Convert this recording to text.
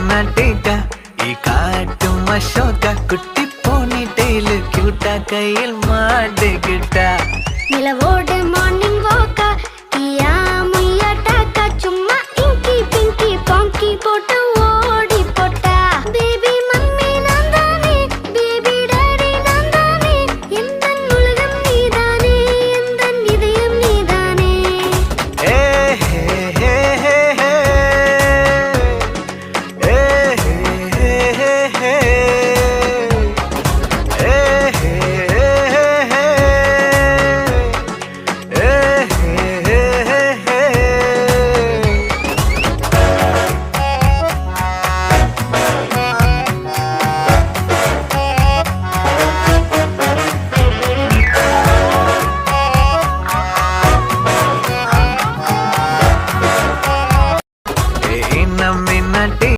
கர்நாடகா காட்டும் அசோகா குட்டி போனி டெய்லு கியூட்டா கையில் மாட்டுக்கிட்டா நிலவோடு மானி